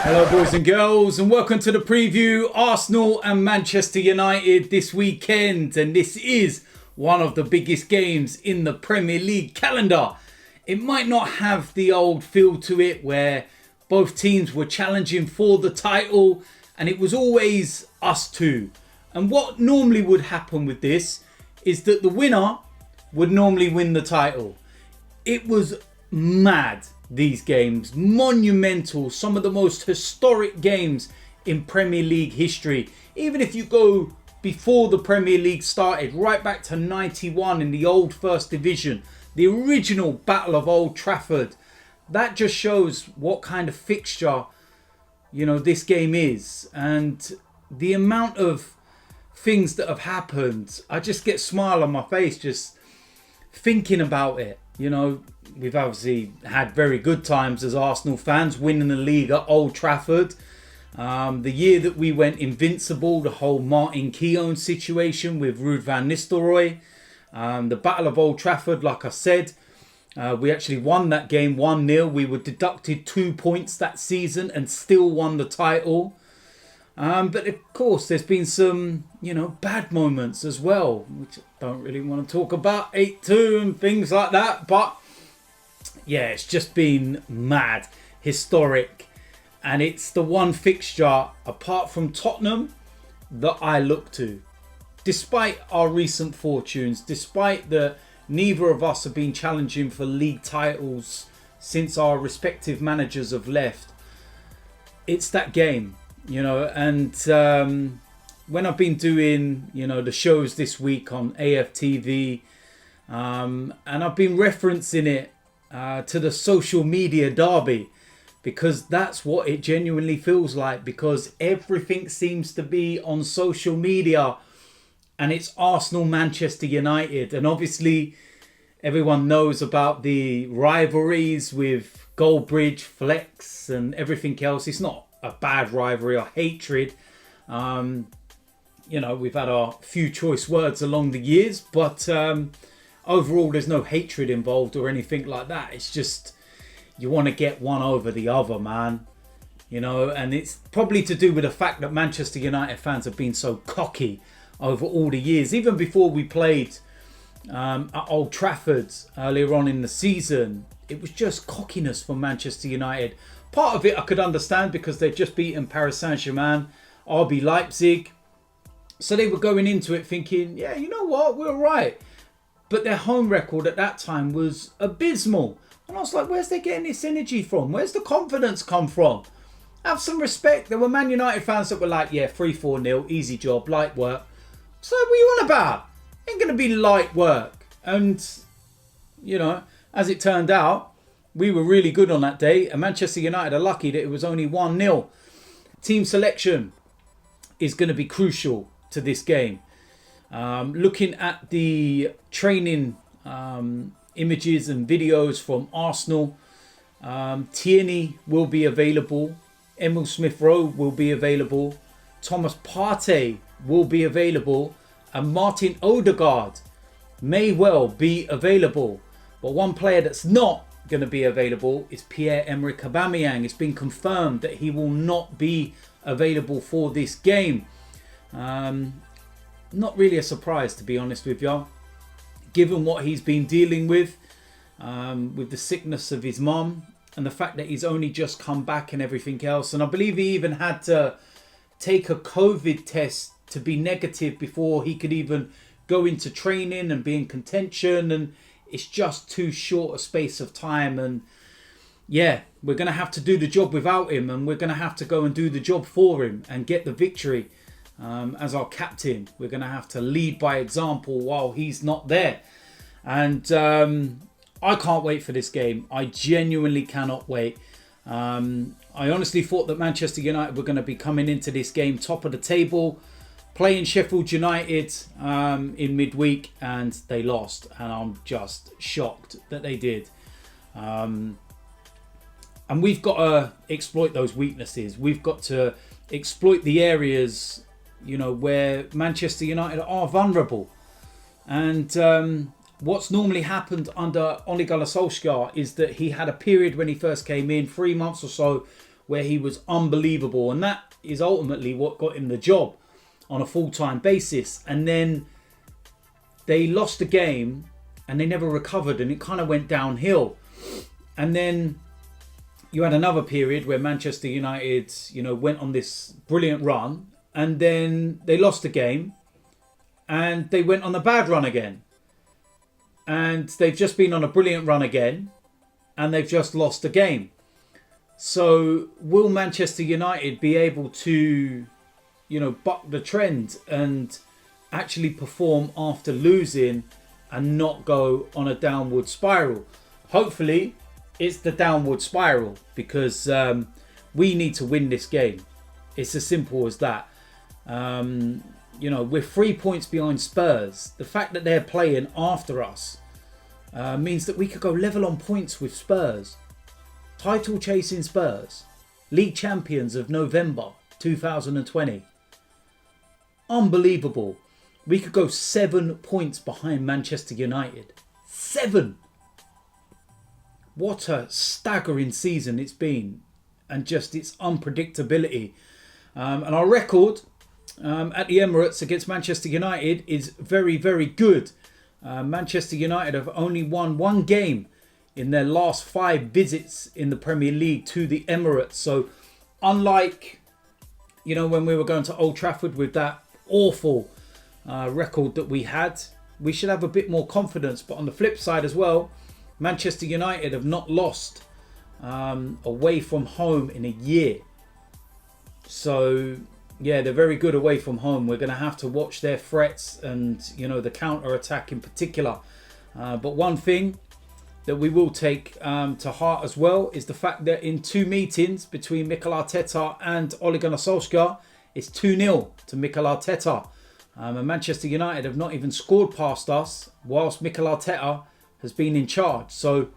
Hello boys and girls, and welcome to the preview. Arsenal and Manchester United this weekend, and this is one of the biggest games in the Premier League calendar. It might not have the old feel to it where both teams were challenging for the title and it was always us two. And what normally would happen with this is that the winner would normally win the title. It was mad, these games, monumental, some of the most historic games in Premier League history. Even if you go before the Premier League started, right back to 91 in the old First Division, the original Battle of Old Trafford, that just shows what kind of fixture, this game is. And the amount of things that have happened, I just get a smile on my face just thinking about it. We've obviously had very good times as Arsenal fans, winning the league at Old Trafford. The year that we went invincible, the whole Martin Keown situation with Ruud van Nistelrooy. The Battle of Old Trafford, like I said, we actually won that game 1-0. We were deducted 2 points that season and still won the title. But of course, there's been some, bad moments as well, which I don't really want to talk about, 8-2 and things like that. But yeah, it's just been mad, historic. And it's the one fixture, apart from Tottenham, that I look to. Despite our recent fortunes, despite that neither of us have been challenging for league titles since our respective managers have left, it's that game. And when I've been doing, the shows this week on AFTV, and I've been referencing it to the social media derby, because that's what it genuinely feels like, because everything seems to be on social media, and it's Arsenal, Manchester United. And obviously, everyone knows about the rivalries with Goldbridge, Flex, and everything else. It's not a bad rivalry or hatred. We've had our few choice words along the years, but overall there's no hatred involved or anything like that. It's just you want to get one over the other, man. And it's probably to do with the fact that Manchester United fans have been so cocky over all the years. Even before we played at Old Trafford earlier on in the season, it was just cockiness from Manchester United. Part of it I could understand because they'd just beaten Paris Saint-Germain, RB Leipzig. So they were going into it thinking, yeah, you know what, we're right. But their home record at that time was abysmal. And I was like, where's they getting this energy from? Where's the confidence come from? Have some respect. There were Man United fans that were like, yeah, 3-4-0, easy job, light work. So what are you on about? Ain't going to be light work. And, as it turned out, we were really good on that day. And Manchester United are lucky that it was only 1-0. Team selection is going to be crucial to this game. Looking at the training images and videos from Arsenal, Tierney will be available. Emil Smith-Rowe will be available. Thomas Partey will be available. And Martin Odegaard may well be available. But one player that's not going to be available is Pierre-Emerick Aubameyang. It's been confirmed that he will not be available for this game. Not really a surprise, to be honest with you, given what he's been dealing with the sickness of his mum and the fact that he's only just come back and everything else. And I believe he even had to take a COVID test to be negative before he could even go into training and be in contention. And it's just too short a space of time. And yeah, we're going to have to do the job without him, and we're going to have to go and do the job for him and get the victory. As our captain, we're going to have to lead by example while he's not there. And I can't wait for this game. I genuinely cannot wait. I honestly thought that Manchester United were going to be coming into this game top of the table, playing Sheffield United in midweek, and they lost. And I'm just shocked that they did. And we've got to exploit those weaknesses. We've got to exploit the areas, where Manchester United are vulnerable. And what's normally happened under Ole Gunnar Solskjaer is that he had a period when he first came in, 3 months or so, where he was unbelievable. And that is ultimately what got him the job on a full-time basis. And then they lost the game and they never recovered, and it kind of went downhill. And then you had another period where Manchester United, went on this brilliant run, and then they lost the game and they went on a bad run again. And they've just been on a brilliant run again, and they've just lost the game. So will Manchester United be able to, buck the trend and actually perform after losing and not go on a downward spiral? Hopefully it's the downward spiral, because we need to win this game. It's as simple as that. We're 3 points behind Spurs. The fact that they're playing after us means that we could go level on points with Spurs. Title chasing Spurs. League champions of November 2020. Unbelievable. We could go 7 points behind Manchester United. 7! What a staggering season it's been. And just its unpredictability. And our record at the Emirates against Manchester United is very, very good. Manchester United have only won one game in their last 5 visits in the Premier League to the Emirates. So unlike, when we were going to Old Trafford with that awful record that we had, we should have a bit more confidence. But on the flip side as well, Manchester United have not lost away from home in a year. So yeah, they're very good away from home. We're going to have to watch their threats and, the counter-attack in particular. But one thing that we will take to heart as well is the fact that in 2 meetings between Mikel Arteta and Ole Gunnar Solskjaer, it's 2-0 to Mikel Arteta. And Manchester United have not even scored past us whilst Mikel Arteta has been in charge. So,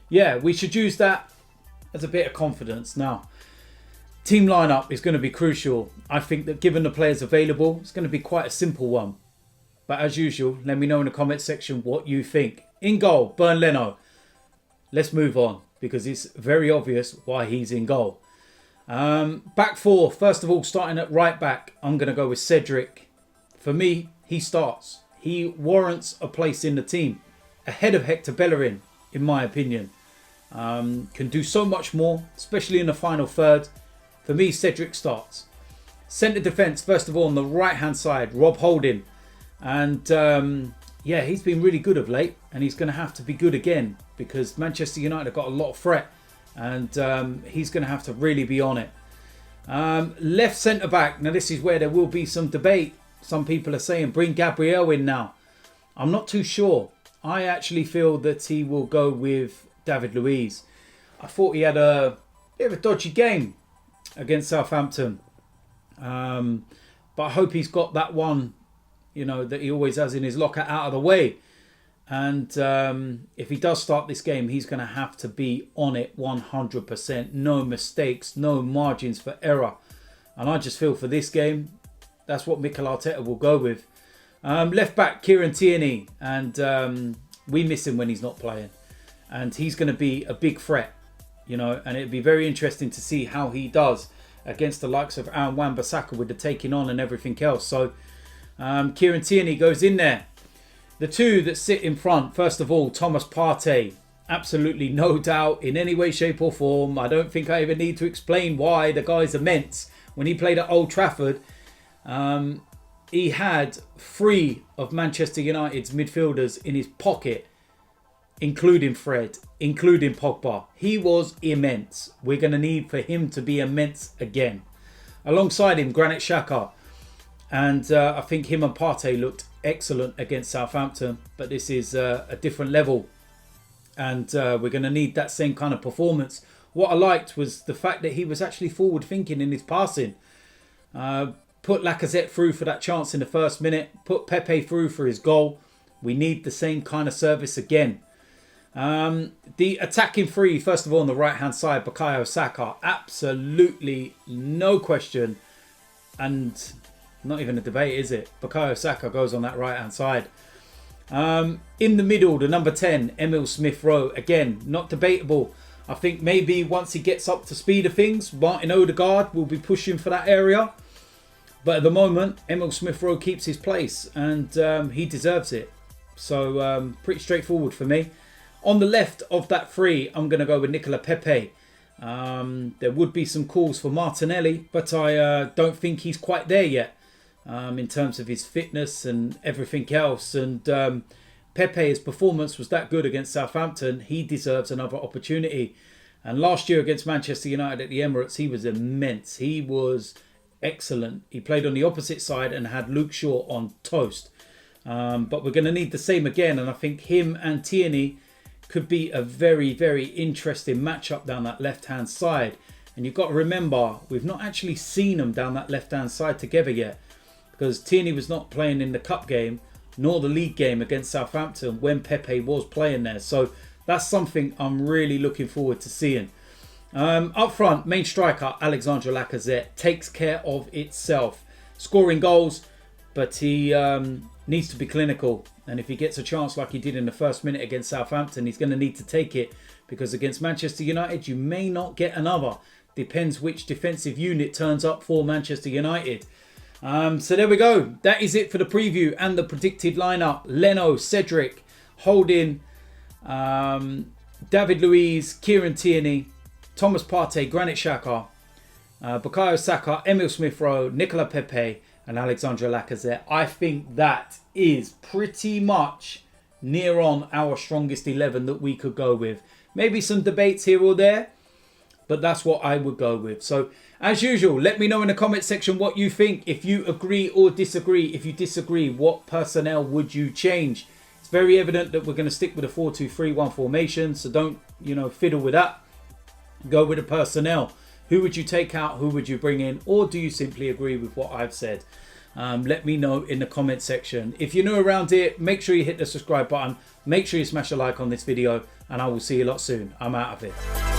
yeah, we should use that as a bit of confidence. Now, team lineup is going to be crucial. I think that given the players available, it's going to be quite a simple one. But as usual, let me know in the comment section what you think. In goal, Burn Leno. Let's move on, because it's very obvious why he's in goal. Back 4, first of all, starting at right back, I'm going to go with Cedric. For me, he starts. He warrants a place in the team. Ahead of Hector Bellerin, in my opinion. Can do so much more, especially in the final third. For me, Cedric starts. Centre defence, first of all, on the right-hand side, Rob Holding. And he's been really good of late. And he's going to have to be good again, because Manchester United have got a lot of threat. And he's going to have to really be on it. Left centre-back. Now, this is where there will be some debate. Some people are saying, bring Gabriel in now. I'm not too sure. I actually feel that he will go with David Luiz. I thought he had a bit of a dodgy game against Southampton. But I hope he's got that one, that he always has in his locker out of the way. And if he does start this game, he's going to have to be on it 100%. No mistakes, no margins for error. And I just feel for this game, that's what Mikel Arteta will go with. Left back, Kieran Tierney. And we miss him when he's not playing. And he's going to be a big threat, and it'd be very interesting to see how he does against the likes of Aaron Wan-Bissaka with the taking on and everything else. So Kieran Tierney goes in there. The 2 that sit in front, first of all, Thomas Partey. Absolutely no doubt in any way, shape or form. I don't think I even need to explain why the guy's immense. When he played at Old Trafford, he had 3 of Manchester United's midfielders in his pocket, including Fred, including Pogba. He was immense. We're going to need for him to be immense again. Alongside him, Granit Xhaka. And I think him and Partey looked excellent against Southampton. But this is a different level. And we're going to need that same kind of performance. What I liked was the fact that he was actually forward thinking in his passing. Put Lacazette through for that chance in the first minute. Put Pepe through for his goal. We need the same kind of service again. The attacking 3, first of all, on the right-hand side, Bukayo Saka. Absolutely no question. And not even a debate, is it? Bukayo Saka goes on that right-hand side. In the middle, the number 10, Emil Smith-Rowe. Again, not debatable. I think maybe once he gets up to speed of things, Martin Odegaard will be pushing for that area. But at the moment, Emil Smith-Rowe keeps his place and he deserves it. So pretty straightforward for me. On the left of that three, I'm going to go with Nicola Pepe. There would be some calls for Martinelli, but I don't think he's quite there yet in terms of his fitness and everything else. And Pepe's performance was that good against Southampton. He deserves another opportunity. And last year against Manchester United at the Emirates, he was immense. He was excellent. He played on the opposite side and had Luke Shaw on toast. But we're going to need the same again. And I think him and Tierney could be a very, very interesting matchup down that left-hand side. And you've got to remember, we've not actually seen them down that left-hand side together yet. Because Tierney was not playing in the cup game, nor the league game against Southampton when Pepe was playing there. So that's something I'm really looking forward to seeing. Up front, main striker Alexandre Lacazette takes care of itself. Scoring goals, but he needs to be clinical. And if he gets a chance like he did in the first minute against Southampton, he's going to need to take it. Because against Manchester United, you may not get another. Depends which defensive unit turns up for Manchester United. So there we go. That is it for the preview and the predicted lineup. Leno, Cedric, Holding, David Luiz, Kieran Tierney, Thomas Partey, Granit Xhaka, Bukayo Saka, Emil Smith-Rowe, Nicola Pepe and Alexandre Lacazette. I think that is pretty much near on our strongest 11 that we could go with. Maybe some debates here or there, but that's what I would go with. So, as usual, let me know in the comment section what you think. If you agree or disagree. If you disagree, what personnel would you change? It's very evident that we're going to stick with a 4-2-3-1 formation. So don't, fiddle with that. Go with the personnel. Who would you take out? Who would you bring in? Or do you simply agree with what I've said? Let me know in the comment section. If you're new around here, make sure you hit the subscribe button. Make sure you smash a like on this video. And I will see you a lot soon. I'm out of here.